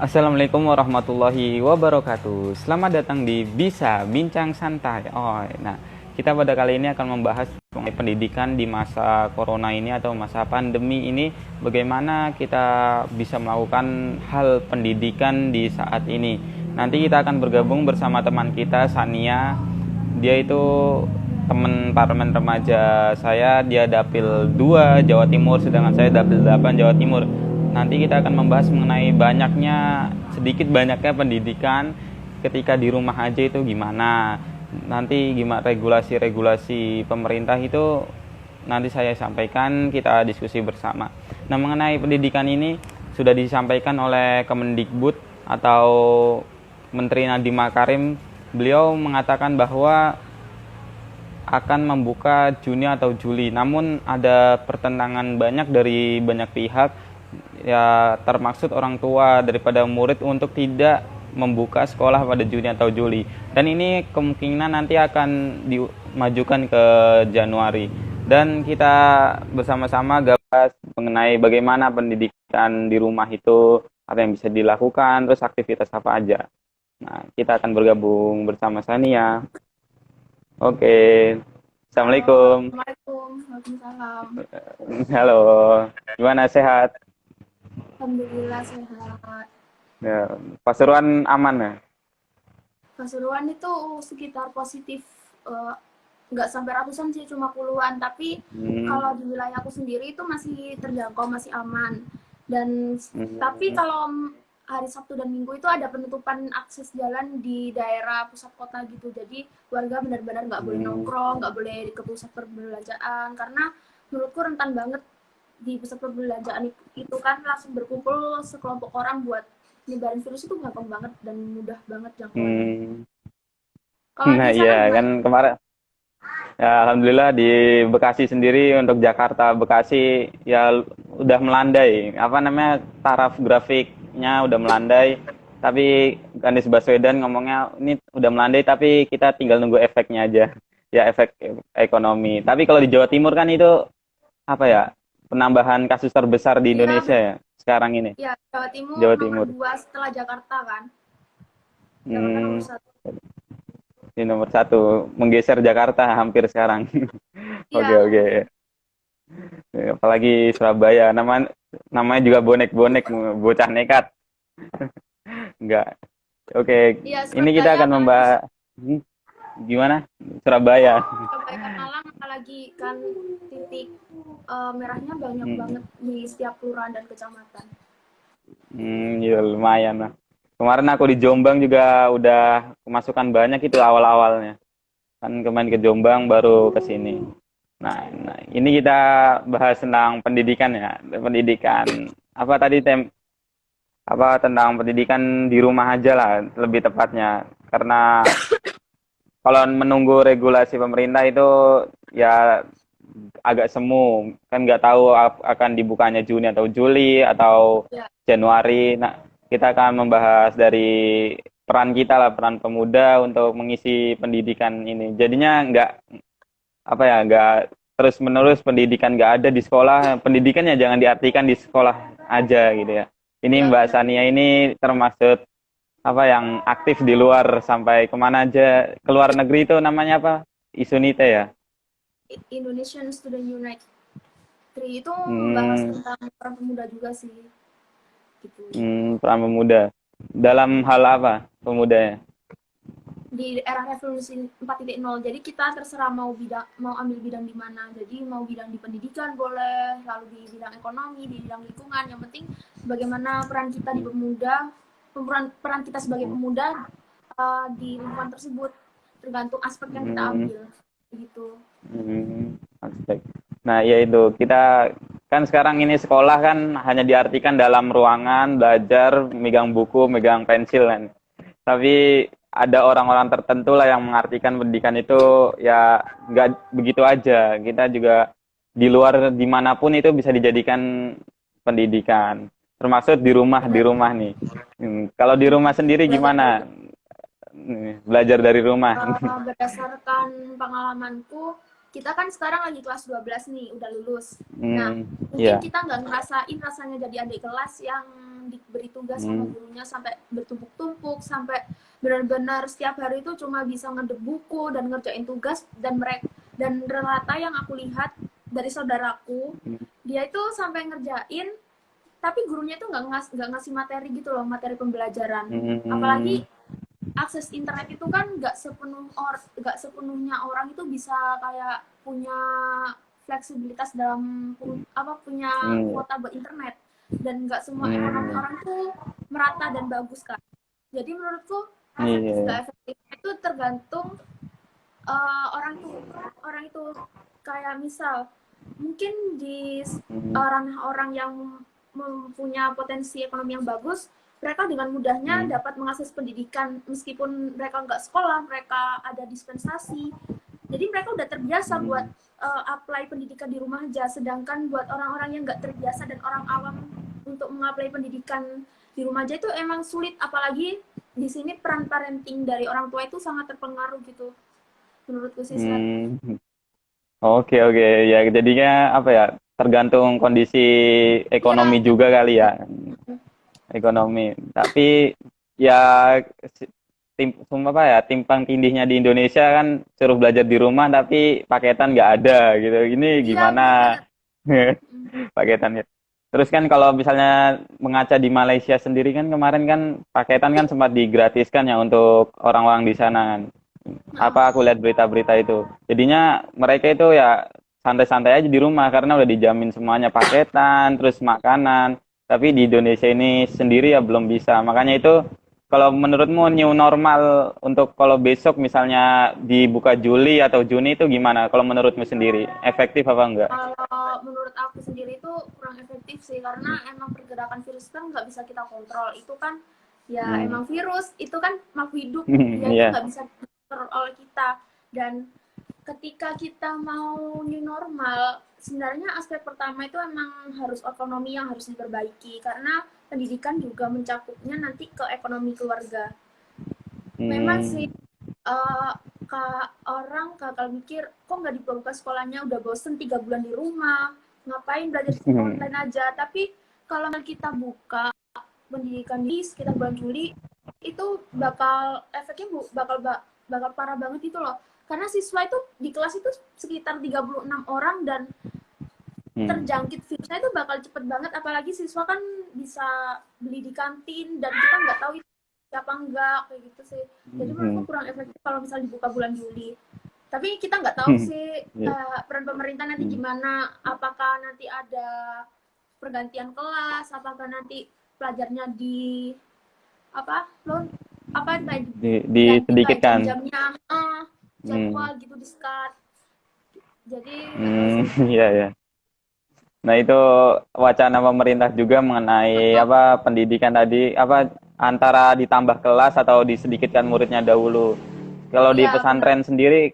Assalamualaikum warahmatullahi wabarakatuh. Selamat datang di Bisa Bincang Santai. Nah, kita pada kali ini akan membahas mengenai pendidikan di masa corona ini atau masa pandemi ini. Bagaimana kita bisa melakukan hal pendidikan di saat ini. Nanti kita akan bergabung bersama teman kita, Sania. Dia itu teman parlemen remaja saya, dia dapil 2 Jawa Timur, sedangkan saya dapil 8 Jawa Timur. Nanti kita akan membahas mengenai sedikit banyaknya pendidikan ketika di rumah aja itu gimana. Nanti gimana regulasi-regulasi pemerintah itu nanti saya sampaikan, kita diskusi bersama. Nah, mengenai pendidikan ini sudah disampaikan oleh Kemendikbud atau Menteri Nadiem Makarim. Beliau mengatakan bahwa akan membuka Juni atau Juli. Namun ada pertentangan banyak dari banyak pihak, ya termaksud orang tua daripada murid untuk tidak membuka sekolah pada Juni atau Juli. Dan ini kemungkinan nanti akan dimajukan ke Januari. Dan kita bersama-sama gabas mengenai bagaimana pendidikan di rumah itu, apa yang bisa dilakukan, terus aktivitas apa aja. Nah, kita akan bergabung bersama Sania. Oke. Halo, Assalamualaikum. Assalamualaikum. Waalaikumsalam. Halo. Gimana, sehat? Alhamdulillah sehat. Ya, Pasuruan aman ya? Pasuruan itu sekitar positif, eh, nggak sampai ratusan sih, cuma puluhan. Tapi Hmm. kalau di wilayahku sendiri itu masih terjangkau, masih aman. Dan tapi Hmm. kalau hari Sabtu dan Minggu itu ada penutupan akses jalan di daerah pusat kota gitu. Jadi warga benar-benar nggak boleh Hmm. nongkrong, nggak boleh ke pusat perbelanjaan karena menurutku rentan banget di pusat perbelanjaan itu kan langsung berkumpul sekelompok orang buat nyebarin virus itu gampang banget dan mudah banget jangkauannya. Hmm. Kalau Nah, di sana iya kan gimana? kemarin ya alhamdulillah di Bekasi sendiri, untuk Jakarta Bekasi ya udah melandai. Apa namanya? Taraf grafiknya udah melandai. Tapi Anies Baswedan ngomongnya ini udah melandai tapi kita tinggal nunggu efeknya aja. Ya efek ekonomi. Tapi kalau di Jawa Timur kan itu apa ya? Penambahan kasus terbesar di Iya, Indonesia ya sekarang ini. ya Jawa Timur Jawa nomor Timur. 2 setelah Jakarta kan. Jakarta nomor Hmm, 1. di nomor satu, menggeser Jakarta hampir sekarang. Oke, Iya, oke. Apalagi Surabaya, namanya juga bonek-bonek, bocah nekat. Enggak. Oke, iya ini kita Surabaya akan apalagi membahas. Gimana? Surabaya. Surabaya Malang apalagi kan titik merahnya banyak Hmm, banget di setiap kelurahan dan kecamatan. ya lumayan lah. Kemarin aku di Jombang juga udah kemasukan banyak itu awal-awalnya. Kan kemarin ke Jombang baru ke sini. Nah, ini kita bahas tentang pendidikan ya. Pendidikan apa tadi apa tentang pendidikan di rumah aja lah lebih tepatnya. Karena kalau menunggu regulasi pemerintah itu ya agak semu, kan nggak tahu akan dibukanya Juni atau Juli atau Ya, Januari. Nah, kita akan membahas dari peran kita lah, peran pemuda untuk mengisi pendidikan ini. Jadinya nggak apa ya, nggak terus menerus pendidikan nggak ada di sekolah. Pendidikannya jangan diartikan di sekolah aja gitu ya. Ini iya Mbak benar. Sania ini termasuk apa yang aktif di luar, sampai kemana aja, ke luar negeri itu namanya apa, Isunite ya. Indonesian Student Unite 3 itu membahas hmm, tentang peran pemuda juga sih gitu. Peran pemuda dalam hal apa pemudanya. Di era revolusi 4.0 jadi kita terserah mau ambil bidang di mana, jadi mau bidang di pendidikan boleh, lalu di bidang ekonomi, di bidang lingkungan, yang penting bagaimana peran kita di pemuda, peran kita sebagai pemuda di lingkungan tersebut tergantung aspek yang kita hmm, ambil gitu. Aspek. Nah, ya itu kita kan sekarang ini sekolah kan hanya diartikan dalam ruangan belajar, megang buku, megang pensil kan. Tapi ada orang-orang tertentu lah yang mengartikan pendidikan itu ya nggak begitu aja. Kita juga di luar dimanapun itu bisa dijadikan pendidikan. Termasuk di Benar. rumah nih. Kalau di rumah sendiri Belajar dari gimana? Belajar dari rumah. berdasarkan pengalamanku, kita kan sekarang lagi kelas 12 nih, udah lulus. Nah, mungkin Ya. kita nggak ngerasain rasanya jadi adik kelas yang diberi tugas sama Hmm. gurunya sampai bertumpuk-tumpuk, sampai benar-benar setiap hari itu cuma bisa ngedep buku dan ngerjain tugas. Dan rata yang aku lihat dari saudaraku, dia itu sampai ngerjain tapi gurunya itu nggak ngasih materi gitu loh, materi pembelajaran. Apalagi Hmm. akses internet itu kan nggak sepenuhnya orang itu bisa kayak punya fleksibilitas dalam apa punya Hmm. kuota buat internet, dan nggak semua ekonomi Hmm. orang tuh merata dan bagus kan. Jadi menurutku efektif Iya. nggak efektif itu tergantung orang itu kayak misal mungkin di Hmm. orang-orang yang mempunyai potensi ekonomi yang bagus, mereka dengan mudahnya Hmm. dapat mengakses pendidikan meskipun mereka nggak sekolah, mereka ada dispensasi. Jadi mereka udah terbiasa buat Hmm. apply pendidikan di rumah aja. Sedangkan buat orang-orang yang nggak terbiasa dan orang awam untuk mengapply pendidikan di rumah aja itu emang sulit. Apalagi di sini peran parenting dari orang tua itu sangat terpengaruh gitu. Menurutku sih Slat. Hmm. Oke, oke, ya jadinya apa ya, tergantung kondisi Iya, ekonomi juga kali ya, ekonomi. Tapi ya apa ya, timpang tindihnya di Indonesia kan suruh belajar di rumah tapi paketan nggak ada gitu. Ini iya gimana bener banget. paketannya? Terus kan kalau misalnya mengaca di Malaysia sendiri kan kemarin kan paketan kan sempat digratiskan ya untuk orang-orang di sana kan. Nah, Apa aku lihat berita-berita itu. Jadinya mereka itu ya santai-santai aja di rumah karena udah dijamin semuanya paketan, terus makanan. Tapi di Indonesia ini sendiri ya belum bisa. Makanya itu kalau menurutmu new normal untuk kalau besok misalnya dibuka Juli atau Juni itu gimana? Kalau menurutmu sendiri, efektif apa enggak? kalau menurut aku sendiri itu kurang efektif sih, karena emang pergerakan virus kan nggak bisa kita kontrol. Itu kan ya Hmm. emang virus, itu kan makhluk hidup, dia itu Iya. nggak bisa dikontrol oleh kita. Dan ketika kita mau new normal, sebenarnya aspek pertama itu emang harus ekonomi yang harus diperbaiki, karena pendidikan juga mencakupnya nanti ke ekonomi keluarga. Memang sih Hmm. orang bakal mikir kok nggak dibuka sekolahnya, udah bosen 3 bulan di rumah, ngapain belajar online aja. Tapi kalau kita buka pendidikan di sekitar bulan Juli, itu bakal efeknya bakal parah banget itu loh, karena siswa itu di kelas itu sekitar 36 orang dan Hmm. terjangkit virusnya itu bakal cepet banget. Apalagi siswa kan bisa beli di kantin dan kita nggak tahu itu siapa enggak, kayak gitu sih. Jadi menurutku Hmm. kurang efektif kalau misalnya dibuka bulan Juli. Tapi kita nggak tahu sih Iya. peran pemerintah nanti Hmm. gimana. Apakah nanti ada pergantian kelas? Apakah nanti pelajarnya di apa lo apa kayak diganti kayak Disedikitkan. jam-jamnya, Hmm. jadwal gitu di skat. Jadi itu Hmm. sih. Iya, ya. Nah, itu wacana pemerintah juga mengenai apa pendidikan tadi apa antara ditambah kelas atau disedikitkan muridnya dahulu. Kalau di Iya benar. pesantren sendiri,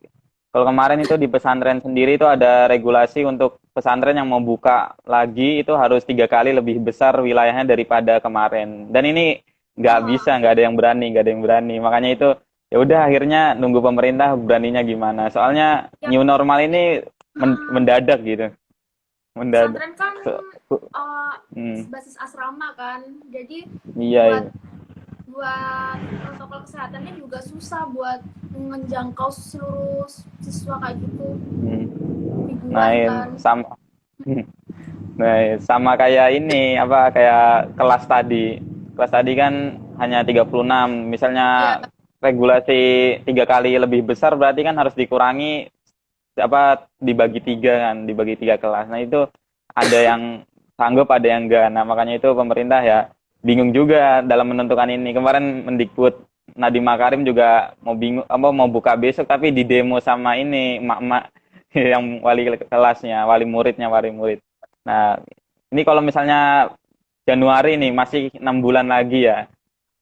kalau kemarin itu di pesantren sendiri itu ada regulasi untuk pesantren yang mau buka lagi itu harus 3 kali lebih besar wilayahnya daripada kemarin. Dan ini nggak bisa, nggak ada yang berani, nggak ada yang berani. Makanya itu ya udah akhirnya nunggu pemerintah beraninya gimana. Soalnya Ya, new normal ini mendadak gitu, mendadak. pesantren kan So, hmm, basis asrama kan, jadi iya, buat iya. buat protokol kesehatannya juga susah buat menjangkau seluruh siswa kayak gitu, Hmm. Nah, ribuan kan. sama nah, sama kayak ini apa kayak kelas tadi. Kelas tadi kan hanya 36. Ya, Misalnya regulasi 3 kali lebih besar berarti kan harus dikurangi apa dibagi tiga kan, dibagi 3 kelas. Nah, itu ada yang sanggup, ada yang enggak. Nah, makanya itu pemerintah ya bingung juga dalam menentukan ini. Kemarin Mendikbud Nadiem Makarim juga mau bingung apa mau buka besok tapi di demo sama ini emak-emak yang wali kelasnya, wali murid. Nah, ini kalau misalnya Januari nih masih 6 bulan lagi ya.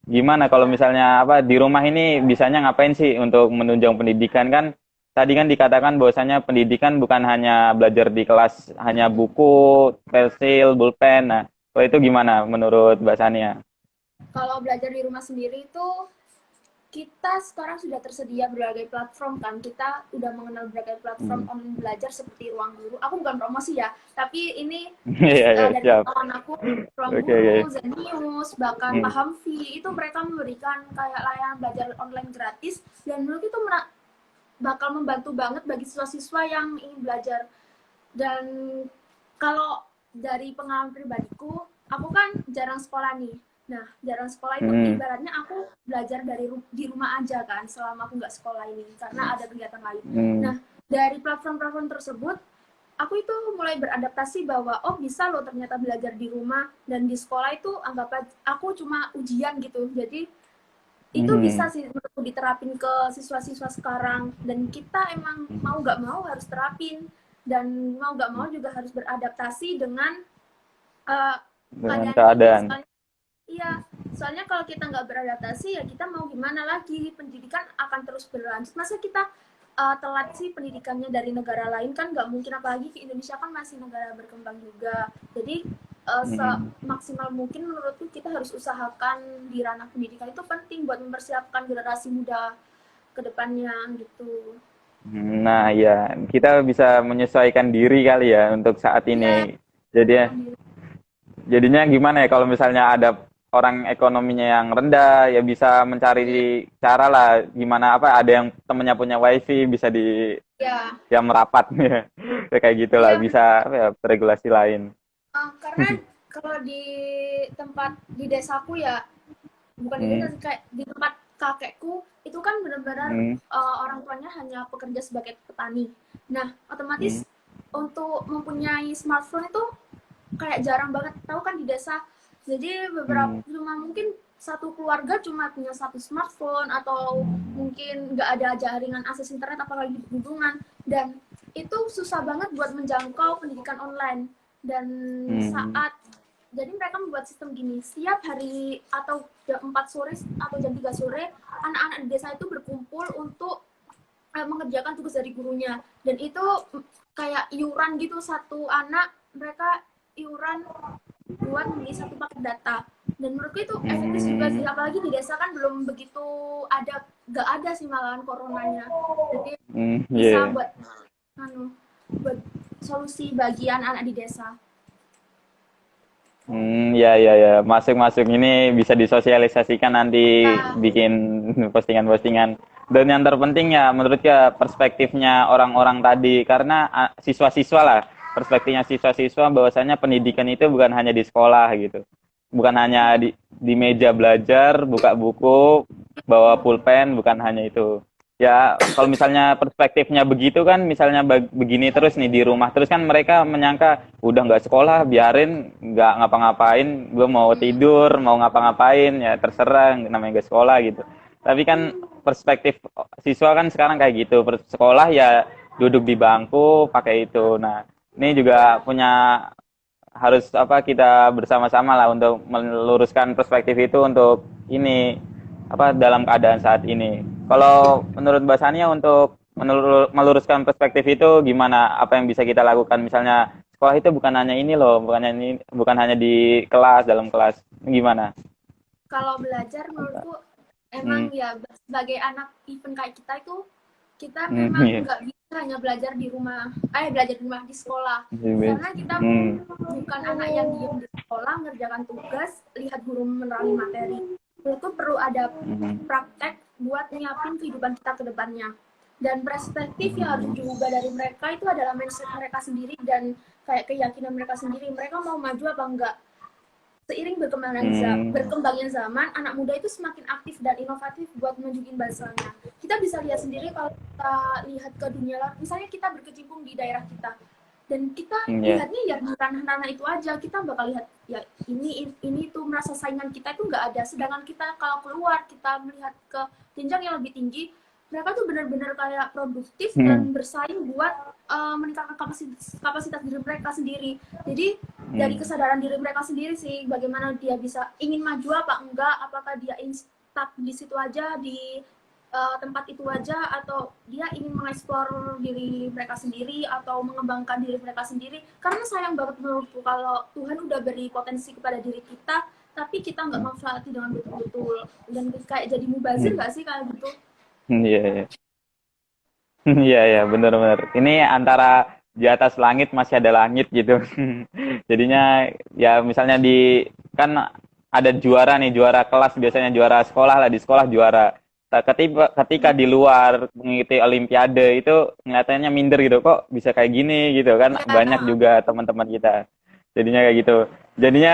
Gimana kalau ya, misalnya apa di rumah ini bisanya ngapain sih untuk menunjang pendidikan kan? Tadi kan dikatakan bahwasanya pendidikan bukan hanya belajar di kelas, hanya buku, pensil, pulpen. Nah, kalau itu gimana menurut Mbak Sania? kalau belajar di rumah sendiri itu kita sekarang sudah tersedia berbagai platform kan. Kita udah mengenal berbagai platform Hmm. online belajar seperti Ruang Guru. Aku bukan promosi ya, tapi ini Iya, iya, dari siap. pengetahuan aku, Ruang Oke, Guru, oke. Zenius, bahkan Hmm. Pahamfi, itu mereka memberikan kayak layanan belajar online gratis, dan menurut itu bakal membantu banget bagi siswa-siswa yang ingin belajar. Dan kalau dari pengalaman pribadiku, aku kan jarang sekolah nih. Nah, jarang sekolah itu Hmm. ibaratnya aku belajar di rumah aja kan, selama aku nggak sekolah ini, karena ada kegiatan lain. Hmm. Nah, dari platform-platform tersebut, aku itu mulai beradaptasi bahwa, oh bisa loh ternyata belajar di rumah, dan di sekolah itu anggap aku cuma ujian gitu. Jadi, itu bisa Hmm. sih menurutku diterapin ke siswa-siswa sekarang, dan kita emang mau nggak mau harus terapin, dan mau nggak mau juga harus beradaptasi dengan uh, Dengan keadaan ini. keadaan. Soalnya iya, soalnya kalau kita nggak beradaptasi ya kita mau gimana lagi, pendidikan akan terus berlanjut. Masa kita telat sih pendidikannya dari negara lain, kan nggak mungkin, apalagi di Indonesia kan masih negara berkembang juga. Jadi Hmm. semaksimal mungkin menurutku kita harus usahakan di ranah pendidikan itu penting buat mempersiapkan generasi muda ke depannya gitu. Nah, ya, kita bisa menyesuaikan diri kali ya untuk saat Iya, ini. Jadi, sendiri. jadinya gimana ya kalau misalnya ada orang ekonominya yang rendah, ya bisa mencari Iya, cara lah gimana apa ada yang temennya punya wifi bisa di iya, ya merapat ya. Ya kayak gitulah iya. bisa apa ya regulasi lain. Karena kalau di tempat di desaku ya, bukan di desa Hmm. sih, kayak di tempat kakekku itu kan benar-benar Hmm. orang tuanya hanya pekerja sebagai petani. Nah, Hmm. otomatis untuk mempunyai smartphone itu kayak jarang banget, tahu kan di desa. Jadi beberapa Hmm. cuma mungkin satu keluarga cuma punya satu smartphone, atau mungkin nggak ada jaringan akses internet apalagi di pegunungan, dan itu susah banget buat menjangkau pendidikan online. Dan Hmm. saat jadi mereka membuat sistem gini, setiap hari atau jam 4 sore atau jam 3 sore anak-anak di desa itu berkumpul untuk mengerjakan tugas dari gurunya, dan itu kayak iuran gitu, satu anak mereka iuran buat membeli satu paket data. Dan menurutku itu efektif juga sih, Hmm. apalagi di desa kan belum begitu ada, gak ada sih malahan coronanya. Jadi Hmm. bisa Iya. buat buat solusi bagi anak-anak di desa. Hmm, ya, ya, ya. Masuk-masuk ini bisa disosialisasikan nanti Ya, bikin postingan-postingan. Dan yang terpenting ya menurut ya perspektifnya orang-orang tadi karena siswa-siswa lah perspektifnya siswa-siswa bahwasanya pendidikan itu bukan hanya di sekolah gitu. Bukan hanya di meja belajar, buka buku, bawa pulpen, bukan hanya itu. Ya, kalau misalnya perspektifnya begitu kan, misalnya begini terus nih di rumah terus kan mereka menyangka udah nggak sekolah, biarin nggak ngapa-ngapain, gue mau tidur, mau ngapa-ngapain ya terserah, namanya nggak sekolah gitu. Tapi kan perspektif siswa kan sekarang kayak gitu, sekolah ya duduk di bangku pakai itu. Nah, ini juga ya. punya harus apa kita bersama-sama lah untuk meluruskan perspektif itu untuk ini apa dalam keadaan saat ini. Kalau menurut Mbak Sania untuk meluruskan perspektif itu gimana? Apa yang bisa kita lakukan? Misalnya sekolah itu bukan hanya ini loh, bukan hanya di kelas dalam kelas. Gimana? Kalau belajar menurutku Hmm. emang ya sebagai anak event kayak kita itu, kita Hmm. memang Iya. nggak bisa hanya belajar di rumah, belajar di rumah di sekolah, karena kita Hmm. bukan anak yang diem di sekolah ngerjakan tugas, lihat guru menerangi materi. Itu perlu ada Hmm. praktek buat nyiapin kehidupan kita ke depannya. Dan perspektif yang harus Hmm. diubah dari mereka itu adalah mindset mereka sendiri, dan kayak keyakinan mereka sendiri. Mereka mau maju apa enggak. Seiring Hmm. berkembangnya zaman, anak muda itu semakin aktif dan inovatif buat menunjukin bahasanya. Kita bisa lihat sendiri kalau kita lihat ke dunia luar, misalnya kita berkecimpung di daerah kita, dan kita Hmm. Ya. lihatnya ya di ranah-ranah itu aja, kita bakal lihat ya ini tuh merasa saingan kita itu nggak ada, sedangkan kita kalau keluar kita melihat ke jenjang yang lebih tinggi, mereka tuh benar-benar kayak produktif Hmm. dan bersaing buat meningkatkan kapasitas diri mereka sendiri. Jadi dari Hmm. kesadaran diri mereka sendiri sih, bagaimana dia bisa ingin maju apa enggak, apakah dia ingin stuck di situ aja, di tempat itu aja, atau dia ingin mengeksplor diri mereka sendiri atau mengembangkan diri mereka sendiri. Karena sayang banget menurutku kalau Tuhan udah beri potensi kepada diri kita, tapi kita nggak manfaati dengan betul-betul, dan kayak jadi mubazir Hmm. nggak sih kayak gitu. Iya, iya. Iya, iya, benar-benar. Ini antara di atas langit masih ada langit gitu. Jadinya ya misalnya kan ada juara nih, juara kelas biasanya juara sekolah lah di sekolah juara. Ketika di luar mengikuti olimpiade itu ngeliatannya minder gitu, kok bisa kayak gini gitu kan banyak Ya, juga teman-teman kita. Jadinya kayak gitu. Jadinya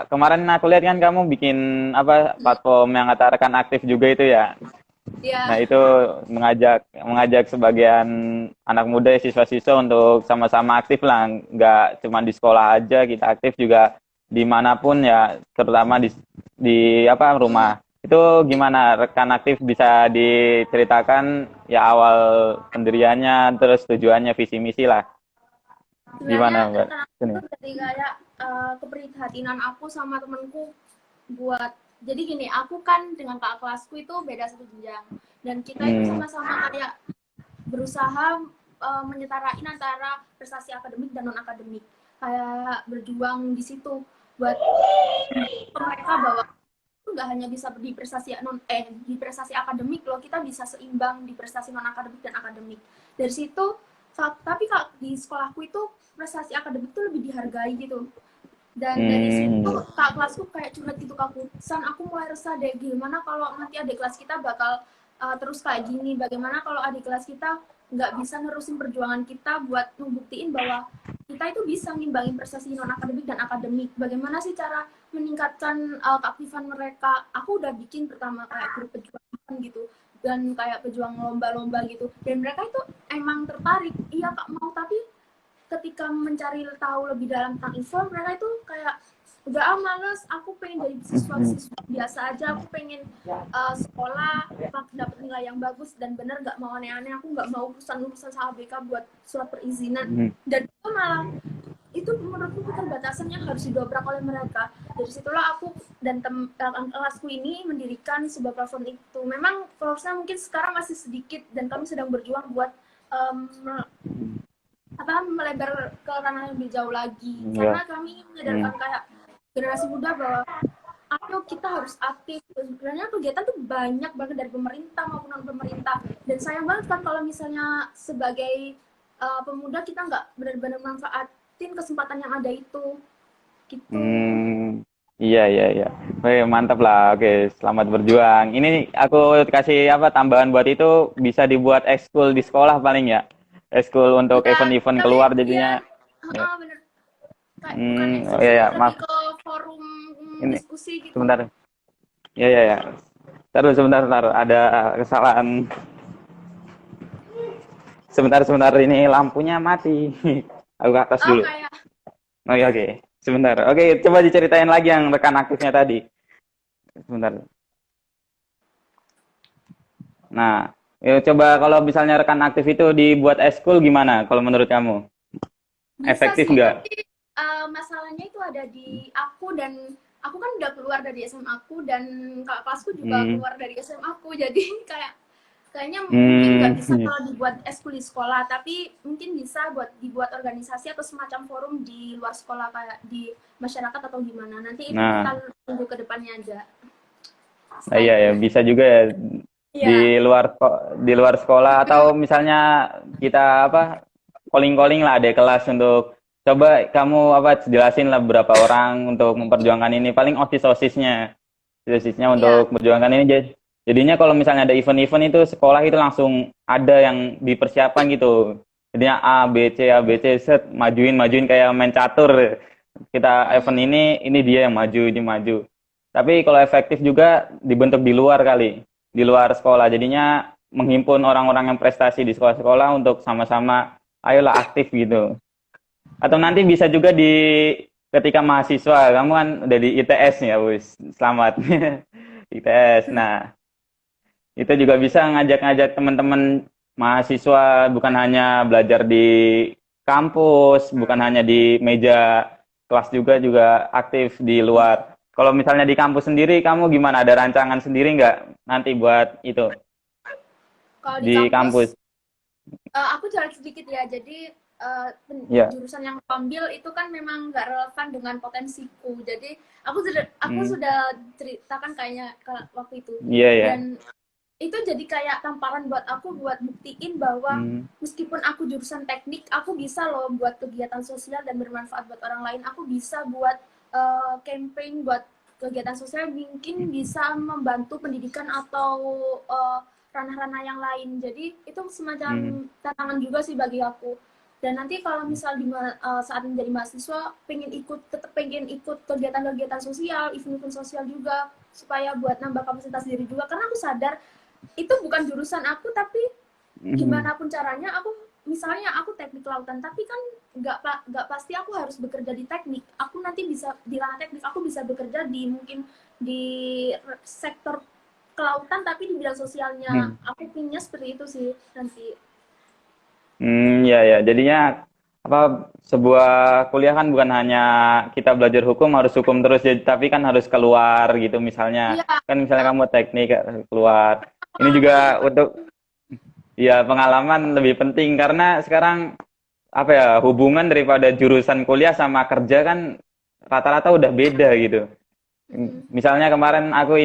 kemarin aku lihat kan kamu bikin apa platform yang kata rekan aktif juga itu ya. Nah, ya, itu mengajak sebagian anak muda, siswa-siswa untuk sama-sama aktif lah. Nggak cuma di sekolah aja, kita aktif juga dimanapun ya, terutama di apa rumah. Itu gimana rekan aktif bisa diceritakan ya awal pendiriannya, terus tujuannya, visi misi lah. sebenarnya Gimana, Mbak? rekan aku Sini. tuh dari kayak keprihatinan aku sama temenku buat, jadi gini, aku kan dengan kakak kelasku itu beda satu jenjang, dan kita itu Hmm. sama-sama kayak berusaha menyetarain antara prestasi akademik dan non akademik, kayak berjuang di situ buat mereka bahwa itu nggak hanya bisa di prestasi akademik loh, kita bisa seimbang di prestasi non akademik dan akademik. Dari situ tapi di sekolahku itu prestasi akademik itu lebih dihargai gitu, dan dari situ Hmm. kak kelasku kayak curhat gitu ke aku, San, aku mulai resah deh, gimana kalau nanti adik kelas kita bakal terus kayak gini, bagaimana kalau adik kelas kita nggak bisa nerusin perjuangan kita buat ngebuktiin bahwa kita itu bisa ngimbangin prestasi non akademik dan akademik, bagaimana sih cara meningkatkan keaktifan mereka. Aku udah bikin pertama kayak grup pejuang gitu, dan kayak pejuang lomba-lomba gitu, dan mereka itu emang tertarik, iya kak mau, tapi ketika mencari tahu lebih dalam tentang Islam, mereka itu kayak udah males, aku pengen jadi siswa biasa aja, aku pengen sekolah dapat nilai yang bagus dan bener, nggak mau aneh-aneh, aku nggak mau urusan-urusan sama BK buat surat perizinan. Hmm. Dan itu malah, itu menurutku keterbatasan yang harus didobrak oleh mereka. Dari situlah aku dan kelasku ini mendirikan sebuah platform itu. Memang followersnya mungkin sekarang masih sedikit, dan kami sedang berjuang buat um, melebar ke ranah yang lebih jauh lagi, Ya. karena kami Hmm. menyadarkan kayak generasi muda bahwa ayo kita harus aktif. Sebenarnya kegiatan tuh banyak banget dari pemerintah maupun non pemerintah, dan sayang banget kan kalau misalnya sebagai pemuda kita nggak benar-benar manfaatin kesempatan yang ada itu gitu. Hmm, iya, iya, iya. Oke, mantap lah. Oke, selamat berjuang. Ini aku kasih apa tambahan buat itu bisa dibuat ekskul di sekolah paling ya. Ekskul untuk Iya, event-event tapi keluar ya, jadinya. Ya. bener, kayak bukan Oh ekskul iya, sih, ya, lebih maaf. ke forum Ini diskusi gitu. sebentar. Ya, ya, ya. Terus sebentar, sebentar. Ada kesalahan. Sebentar, sebentar. Ini lampunya mati. Aku ke atas Oh dulu. kayak Oh iya, oke. Sebentar. Oke, coba diceritain lagi yang rekan aktifnya tadi. Sebentar. Nah, coba kalau misalnya rekan aktif itu dibuat eskul gimana kalau menurut kamu? bisa Efektif sih, nggak? tapi masalahnya itu ada di aku, dan aku kan udah keluar dari SMA aku, dan kakak kelasku juga Hmm, keluar dari SMA aku, jadi kayaknya mungkin nggak bisa hmm, kalau dibuat eskul di sekolah, tapi mungkin bisa dibuat organisasi atau semacam forum di luar sekolah, kayak di masyarakat atau gimana. Nanti itu nah, kita tunggu ke depannya aja. nah iya ya Stepnya. bisa juga ya Iya. di luar sekolah atau misalnya kita apa calling-calling lah ada kelas untuk coba kamu apa jelasin lah beberapa orang untuk memperjuangkan ini paling osisnya Iya. untuk memperjuangkan ini jadinya kalau misalnya ada event-event itu sekolah itu langsung ada yang dipersiapkan gitu jadinya A B C set majuin kayak main catur kita event Hmm. ini dia yang maju ini maju tapi kalau efektif juga dibentuk di luar kali di luar sekolah jadinya menghimpun orang-orang yang prestasi di sekolah-sekolah untuk sama-sama ayolah aktif gitu atau nanti bisa juga ketika mahasiswa kamu kan udah di ITS ya Wis selamat ITS nah itu juga bisa ngajak-ngajak teman-teman mahasiswa bukan hanya belajar di kampus bukan hanya di meja kelas juga aktif di luar kalau misalnya di kampus sendiri kamu gimana ada rancangan sendiri nggak nanti buat itu Kalau di di kampus, kampus aku jalan sedikit ya. Jadi Ya. jurusan yang aku ambil itu kan memang nggak relevan dengan potensiku. Jadi aku Hmm. sudah ceritakan kayaknya waktu itu. Iya ya. Dan itu jadi kayak tamparan buat aku buat buktiin bahwa Hmm. meskipun aku jurusan teknik, aku bisa loh buat kegiatan sosial dan bermanfaat buat orang lain. Aku bisa buat campaign, buat kegiatan sosial, mungkin bisa membantu pendidikan atau ranah-ranah yang lain. Jadi itu Hmm. semacam tantangan juga sih bagi aku. Dan nanti kalau misal saat menjadi mahasiswa tetap pengen ikut kegiatan-kegiatan sosial, event-event sosial juga, supaya buat nambah kapasitas diri juga, karena aku sadar itu bukan jurusan aku, tapi Hmm. gimana pun caranya aku, misalnya aku teknik kelautan, tapi kan nggak pasti aku harus bekerja di teknik. Aku nanti bisa di ranah teknik, aku bisa bekerja di mungkin di sektor kelautan tapi di bidang sosialnya. Hmm. Aku pinginnya seperti itu sih nanti. Ya ya. Jadinya apa, sebuah kuliah kan bukan hanya kita belajar hukum harus hukum terus, tapi kan harus keluar gitu misalnya. Iya, Kan misalnya kamu teknik keluar. Ini pengalaman juga hidup. untuk ya pengalaman lebih penting karena sekarang apa ya, hubungan daripada jurusan kuliah sama kerja kan rata-rata udah beda gitu. Mm-mm. Misalnya kemarin aku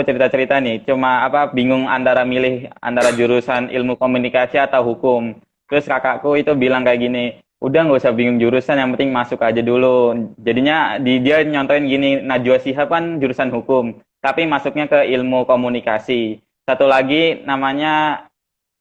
cerita-cerita nih, cuma apa bingung antara milih antara jurusan ilmu komunikasi atau hukum. Terus kakakku itu bilang kayak gini, udah nggak usah bingung jurusan, yang penting masuk aja dulu. Jadinya dia nyontoin gini, Najwa Shihab kan jurusan hukum, tapi masuknya ke ilmu komunikasi. Satu lagi namanya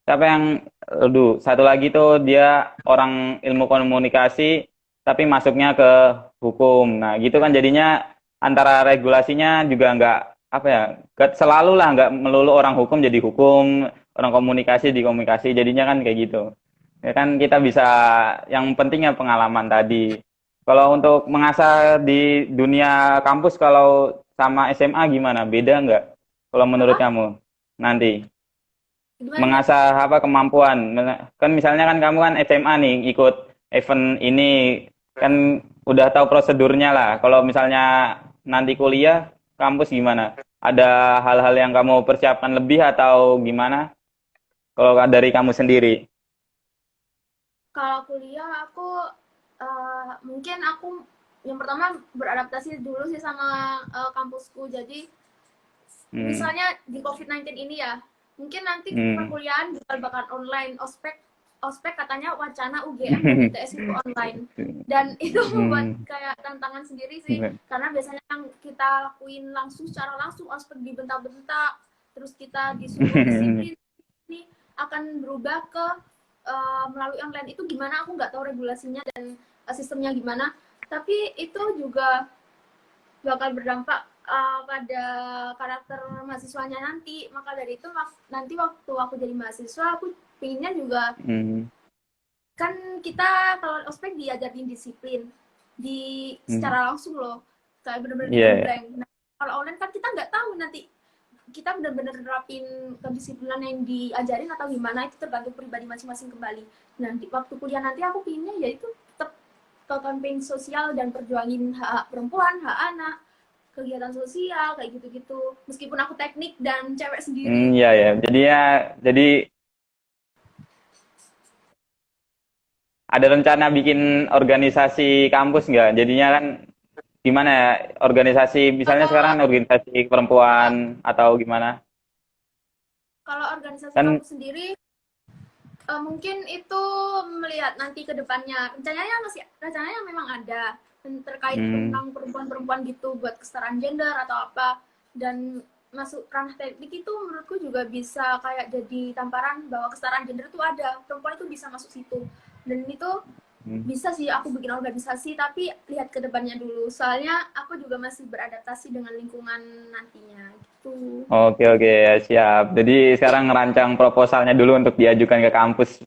siapa yang, aduh, satu lagi tuh dia orang ilmu komunikasi tapi masuknya ke hukum. Nah, gitu kan jadinya antara regulasinya juga nggak apa ya, nggak selalu lah, nggak melulu orang hukum jadi hukum, orang komunikasi di komunikasi, jadinya kan kayak gitu. Ya kan kita bisa, yang penting ya pengalaman tadi. Kalau untuk mengasah di dunia kampus kalau sama SMA gimana? Beda nggak? Kalau menurut Apa kamu nanti? gimana gimana? Mengasah apa kemampuan, kan misalnya kan kamu kan SMA nih ikut event ini, kan udah tahu prosedurnya lah. Kalau misalnya nanti kuliah kampus gimana, ada hal-hal yang kamu persiapkan lebih atau gimana kalau dari kamu sendiri? Kalau kuliah aku mungkin aku yang pertama beradaptasi dulu sih sama kampusku. Jadi Hmm. misalnya di COVID-19 ini ya, mungkin nanti Hmm. perkuliahan bakal online. Ospek katanya wacana UGM dan ITS itu online. Dan itu membuat Hmm. kayak tantangan sendiri sih, karena biasanya yang kita lakuin langsung, secara langsung, ospek dibentak-bentak, terus kita disuruh disiplin. Ini akan berubah ke melalui online. Itu gimana aku nggak tahu regulasinya dan sistemnya gimana, tapi itu juga bakal berdampak pada karakter mahasiswanya nanti. Maka dari itu nanti waktu aku jadi mahasiswa, aku pinginnya juga, Hmm. kan kita kalau ospek diajarin disiplin di Hmm. secara langsung loh, kayak bener-bener Iya ya. digembleng. Nah, kalau online kan kita nggak tahu nanti kita benar-benar nerapin kedisiplinan yang diajarin atau gimana, itu tergantung pribadi masing-masing kembali. Nah, di waktu kuliah nanti aku pinginnya yaitu tetap ke campaign sosial dan perjuangin hak perempuan, hak anak, kegiatan sosial kayak gitu-gitu. Meskipun aku teknik dan cewek sendiri. Iya ya. Jadi ada rencana bikin organisasi kampus nggak? Jadinya kan gimana ya, organisasi misalnya Kalau sekarang kan organisasi perempuan atau gimana kalau organisasi kan. kampus sendiri, mungkin itu melihat nanti ke depannya. Rencananya memang ada terkait Hmm. tentang perempuan-perempuan gitu, buat kesetaraan gender atau apa. Dan masuk ranah teknik itu menurutku juga bisa kayak jadi tamparan bahwa kesetaraan gender itu ada, perempuan itu bisa masuk situ. Dan itu Hmm. bisa sih aku bikin organisasi, tapi lihat ke depannya dulu. Soalnya aku juga masih beradaptasi dengan lingkungan nantinya gitu. Oke oke ya, siap. Jadi sekarang ngerancang proposalnya dulu untuk diajukan ke kampus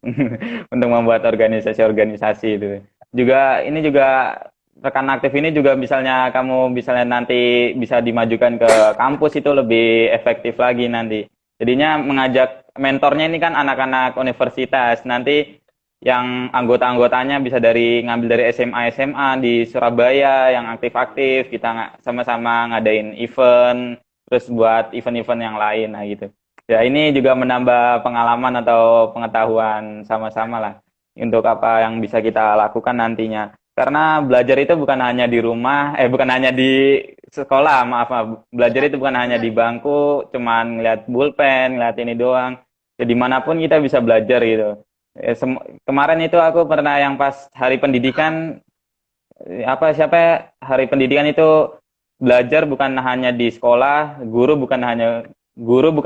untuk membuat organisasi-organisasi itu. Juga ini juga rekan aktif ini juga misalnya kamu misalnya nanti bisa dimajukan ke kampus itu lebih efektif lagi nanti. Jadinya mengajak mentornya ini kan anak-anak universitas. Nanti yang anggota-anggotanya bisa ngambil dari SMA SMA di Surabaya yang aktif-aktif, kita sama-sama ngadain event, terus buat event-event yang lain, nah gitu. Ya ini juga menambah pengalaman atau pengetahuan sama-sama lah. untuk apa yang bisa kita lakukan nantinya. Karena belajar itu bukan hanya di rumah, bukan hanya di sekolah, maaf, maaf. Belajar Iya, itu bukan hanya benar. di bangku, cuman ngeliat pulpen, ngeliat ini doang. Jadi dimanapun kita bisa belajar gitu. Kemarin itu aku pernah yang pas hari pendidikan, siapa ya, hari pendidikan itu belajar bukan hanya di sekolah, guru bukan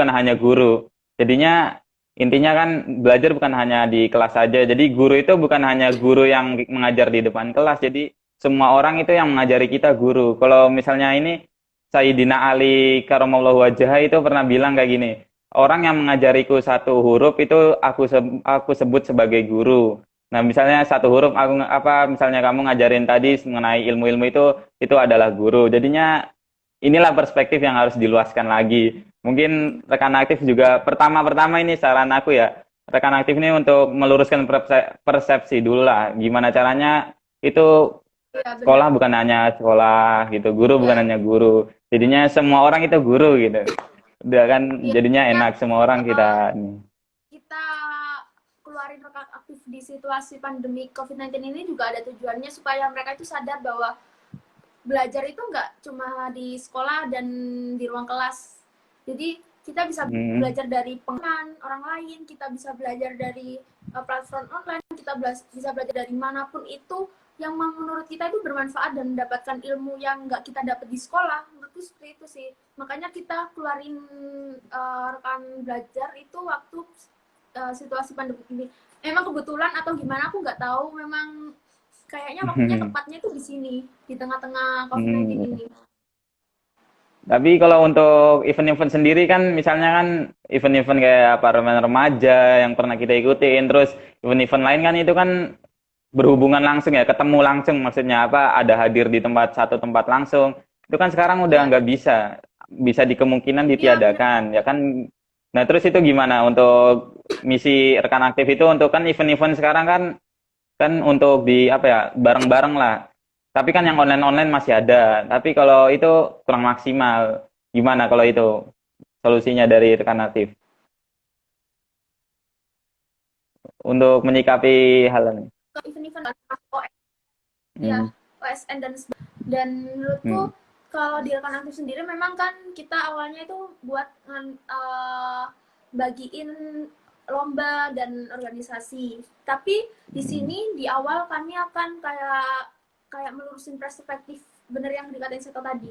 hanya guru. Jadinya intinya kan belajar bukan hanya di kelas saja. Jadi guru itu bukan hanya guru yang mengajar di depan kelas. Jadi semua orang itu yang mengajari kita guru. Kalau misalnya ini Sayyidina Ali Karamallahu wajhah itu pernah bilang kayak gini. Orang yang mengajariku satu huruf itu aku sebut sebagai guru. Nah, misalnya satu huruf misalnya kamu ngajarin tadi mengenai ilmu-ilmu itu adalah guru. Jadinya inilah perspektif yang harus diluaskan lagi. Mungkin rekan aktif juga pertama-pertama ini saran aku ya. Rekan aktif ini untuk meluruskan persepsi dulu lah. Gimana caranya itu Iya, benar. sekolah bukan hanya sekolah gitu, guru bukan Iya, hanya guru. Jadinya semua orang itu guru gitu. Udah kan iya. jadinya Ya, enak semua orang eh, kita. kita keluarin rekan aktif di situasi pandemi COVID-19 ini juga ada tujuannya supaya mereka itu sadar bahwa belajar itu nggak cuma di sekolah dan di ruang kelas. Jadi kita bisa Hmm. belajar dari pengalaman orang lain, kita bisa belajar dari platform online, kita bisa belajar dari manapun itu yang menurut kita itu bermanfaat dan mendapatkan ilmu yang nggak kita dapat di sekolah. Menurutku seperti itu sih. Makanya kita keluarin rekan belajar itu waktu situasi pandemi ini. Memang kebetulan atau gimana aku nggak tahu. Memang kayaknya waktunya tepatnya itu di sini, di tengah-tengah COVID-19 Hmm. ini. Tapi kalau untuk event-event sendiri kan misalnya kan event-event kayak parlemen remaja yang pernah kita ikutin, terus event-event lain kan itu kan berhubungan langsung ya, ketemu langsung maksudnya ada hadir di satu tempat langsung. Itu kan sekarang udah Iya, nggak bisa, bisa di kemungkinan iya benar. ditiadakan ya kan. Nah terus itu gimana untuk misi rekan aktif itu untuk kan event-event sekarang kan kan untuk di apa ya bareng-bareng lah. Tapi kan yang online-online masih ada. Tapi kalau itu kurang maksimal. Gimana kalau itu solusinya dari rekan aktif untuk menyikapi hal ini? Event-event OS, ya, Hmm. OSN dan menurutku Hmm. kalau di rekan aktif sendiri memang kan kita awalnya itu buat bagiin lomba dan organisasi. Tapi di Hmm. sini di awal kami akan kayak kayak melurusin perspektif bener yang dikatain Seto tadi.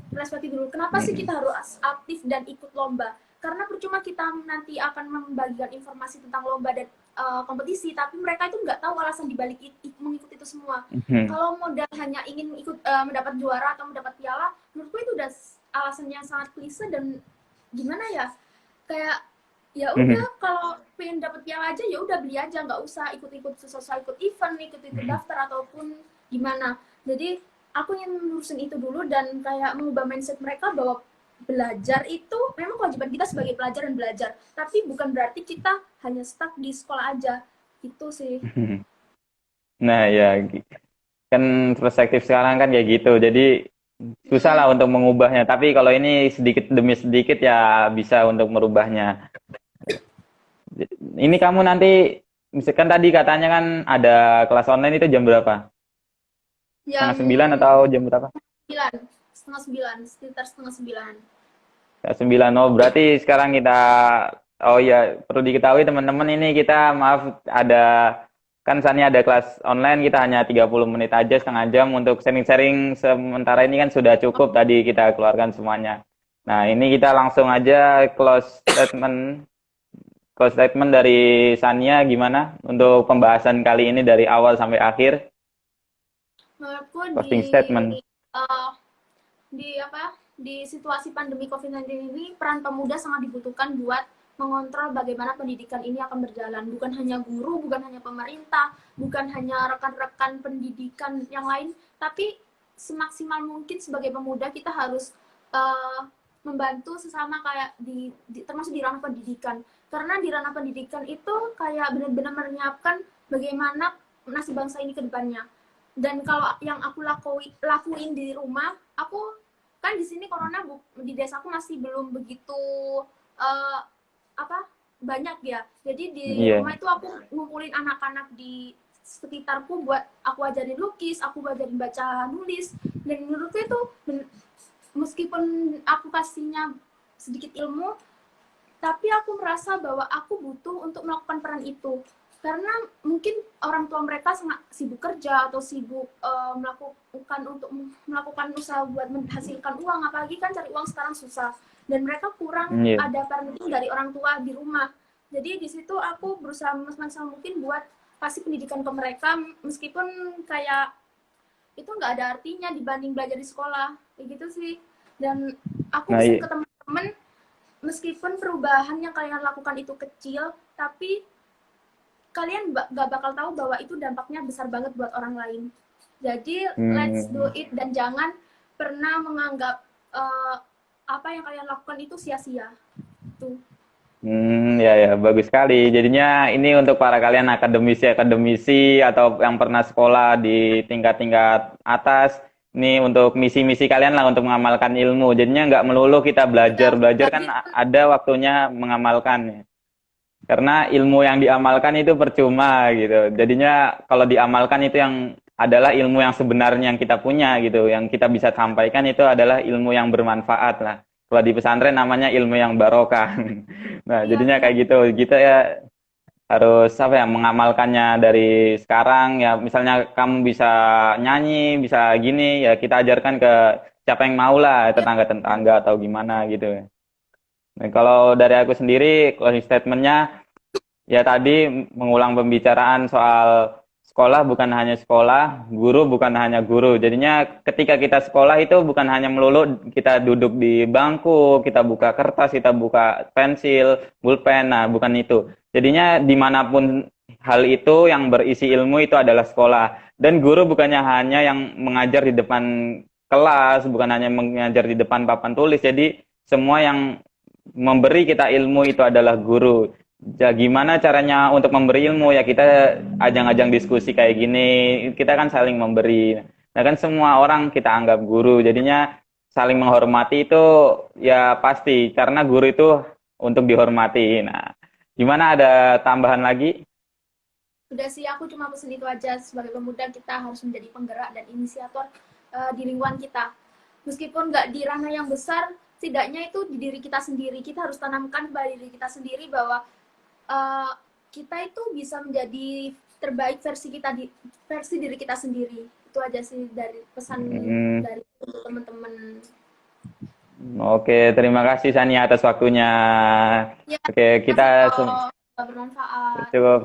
Perspektif dulu. Kenapa sih Hmm. kita harus aktif dan ikut lomba? Karena percuma kita nanti akan membagikan informasi tentang lomba dan kompetisi, tapi mereka itu nggak tahu alasan dibalik mengikuti itu semua. Hmm. Kalau modal hanya ingin ikut mendapat juara atau mendapat piala, menurutku itu udah alasannya sangat klise dan gimana ya, kayak ya udah Hmm. kalau pengen dapat piala aja ya udah beli aja, nggak usah ikut-ikut sesuai ikut event, ikut-ikut Hmm. daftar ataupun gimana. Jadi aku ingin ngurusin itu dulu dan kayak mengubah mindset mereka bahwa belajar itu memang kewajiban kita sebagai pelajar dan belajar, tapi bukan berarti kita hanya stuck di sekolah aja. Itu sih. Nah ya kan perspektif sekarang kan kayak gitu. Jadi susah lah Mm-mm. untuk mengubahnya. Tapi kalau ini sedikit demi sedikit ya bisa untuk merubahnya. Ini kamu nanti, misalkan tadi katanya kan ada kelas online itu jam berapa? Setengah Jam sembilan atau jam berapa? 9, setengah 9, sekitar setengah 9. Setengah sembilan. Oh, berarti sekarang kita, oh ya, perlu diketahui teman-teman ini kita, maaf, kan saatnya ada kelas online, kita hanya 30 menit aja, setengah jam untuk sharing-sharing sementara ini kan sudah cukup tadi kita keluarkan semuanya. Nah, ini kita langsung aja close statement dari Sania gimana untuk pembahasan kali ini dari awal sampai akhir, Menurutku closing statement. uh, di situasi pandemi COVID-19 ini peran pemuda sangat dibutuhkan buat mengontrol bagaimana pendidikan ini akan berjalan. Bukan hanya guru, bukan hanya pemerintah, bukan hanya rekan-rekan pendidikan yang lain, tapi semaksimal mungkin sebagai pemuda kita harus uh, membantu sesama kayak termasuk di ranah pendidikan. Karena di ranah pendidikan itu kayak benar-benar menyiapkan bagaimana nasib bangsa ini ke depannya. Dan kalau yang aku lakuin di rumah, aku kan di sini corona di desaku masih belum begitu uh, apa banyak ya. Jadi di Iya. rumah itu aku ngumpulin anak-anak di sekitarku buat aku ajarin lukis, aku ajarin baca nulis. Dan menurutku itu meskipun aku kasihnya sedikit ilmu, tapi aku merasa bahwa aku butuh untuk melakukan peran itu. Karena mungkin orang tua mereka sangat sibuk kerja atau sibuk melakukan usaha buat menghasilkan uang, apalagi kan cari uang sekarang susah. Dan mereka kurang Iya. ada parenting dari orang tua di rumah. Jadi di situ aku berusaha semaksimal mungkin buat kasih pendidikan ke mereka, meskipun kayak itu nggak ada artinya dibanding belajar di sekolah, kayak gitu sih. Dan aku Nah, bisa iya. ke teman-teman, meskipun perubahan yang kalian lakukan itu kecil, tapi kalian nggak bakal tahu bahwa itu dampaknya besar banget buat orang lain. Jadi let's do Hmm. it, dan jangan pernah menganggap apa yang kalian lakukan itu sia-sia. Tuh. Ya ya, bagus sekali. Jadinya ini untuk para kalian akademisi-akademisi atau yang pernah sekolah di tingkat-tingkat atas, ini untuk misi-misi kalian lah untuk mengamalkan ilmu. Jadinya nggak melulu kita Iya, belajar-belajar, kan jadi ada waktunya mengamalkan. Karena ilmu yang diamalkan itu percuma gitu. Jadinya kalau diamalkan itu yang adalah ilmu yang sebenarnya yang kita punya gitu. Yang kita bisa sampaikan itu adalah ilmu yang bermanfaat lah. Kalau di pesantren namanya ilmu yang barokah. Nah, iya jadinya benar. kayak gitu. Gitu ya, harus apa ya, mengamalkannya dari sekarang ya. Misalnya kamu bisa nyanyi, bisa gini, ya kita ajarkan ke siapa yang mau lah, Iya, tetangga-tetangga atau gimana gitu. Nah, kalau dari aku sendiri, closing statementnya ya tadi mengulang pembicaraan soal sekolah bukan hanya sekolah, guru bukan hanya guru. Jadinya ketika kita sekolah itu bukan hanya melulu kita duduk di bangku, kita buka kertas, kita buka pensil, pulpen, nah bukan itu. Jadinya dimanapun hal itu yang berisi ilmu itu adalah sekolah. Dan guru bukannya hanya yang mengajar di depan kelas, bukan hanya mengajar di depan papan tulis. Jadi semua yang memberi kita ilmu itu adalah guru. Ya, gimana caranya untuk memberi ilmu ya, kita ajang-ajang diskusi kayak gini, kita kan saling memberi. Nah kan semua orang kita anggap guru, jadinya saling menghormati itu ya pasti, karena guru itu untuk dihormati. Nah, gimana, ada tambahan lagi? udah sih, aku cuma pesan itu aja. Sebagai pemuda kita harus menjadi penggerak dan inisiator di lingkungan kita. Meskipun nggak di ranah yang besar, setidaknya itu di diri kita sendiri. Kita harus tanamkan pada diri kita sendiri bahwa uh, kita itu bisa menjadi terbaik versi kita, di versi diri kita sendiri. Itu aja sih dari pesan Hmm, dari teman-teman. oke, terima kasih Sania atas waktunya. Ya, Oke, kasih kita kalau bermanfaat. cukup,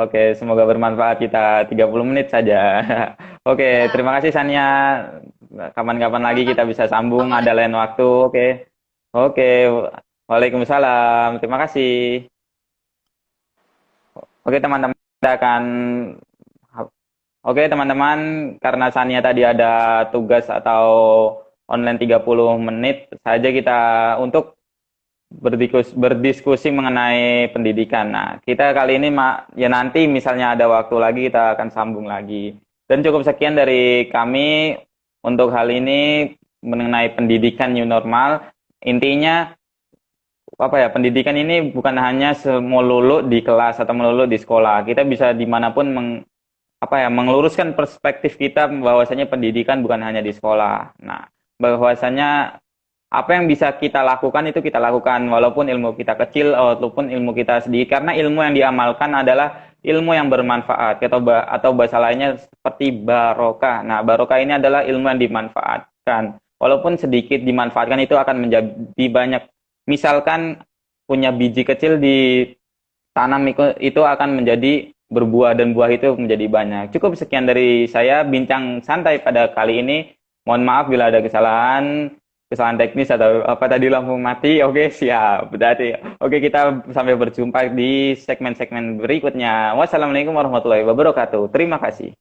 oke, semoga bermanfaat, kita 30 menit saja. Oke, Ya, terima kasih Sania. Kapan-kapan lagi kita bisa sambung, ada Assalamualaikum. lain waktu. Oke. Oke. Waalaikumsalam. Terima kasih. Oke, teman-teman, kita akan Oke, teman-teman, karena Sania tadi ada tugas atau online 30 menit saja kita untuk berdiskusi mengenai pendidikan. Nah, kita kali ini ya nanti misalnya ada waktu lagi kita akan sambung lagi. Dan cukup sekian dari kami untuk hal ini mengenai pendidikan new normal. Intinya apa ya, pendidikan ini bukan hanya melulu di kelas atau melulu di sekolah. Kita bisa dimanapun apa ya, meluruskan perspektif kita bahwasanya pendidikan bukan hanya di sekolah. Nah, bahwasanya apa yang bisa kita lakukan itu kita lakukan walaupun ilmu kita kecil walaupun ilmu kita sedikit, karena ilmu yang diamalkan adalah ilmu yang bermanfaat, atau bahasa lainnya seperti barokah. Nah, barokah ini adalah ilmu yang dimanfaatkan, walaupun sedikit dimanfaatkan itu akan menjadi banyak. Misalkan punya biji kecil ditanam, itu akan menjadi berbuah dan buah itu menjadi banyak. Cukup sekian dari saya bincang santai pada kali ini. Mohon maaf bila ada kesalahan teknis atau apa tadi, lampu mati. Oke, siap. Berarti oke, kita sampai berjumpa di segmen-segmen berikutnya. Wassalamualaikum warahmatullahi wabarakatuh. Terima kasih.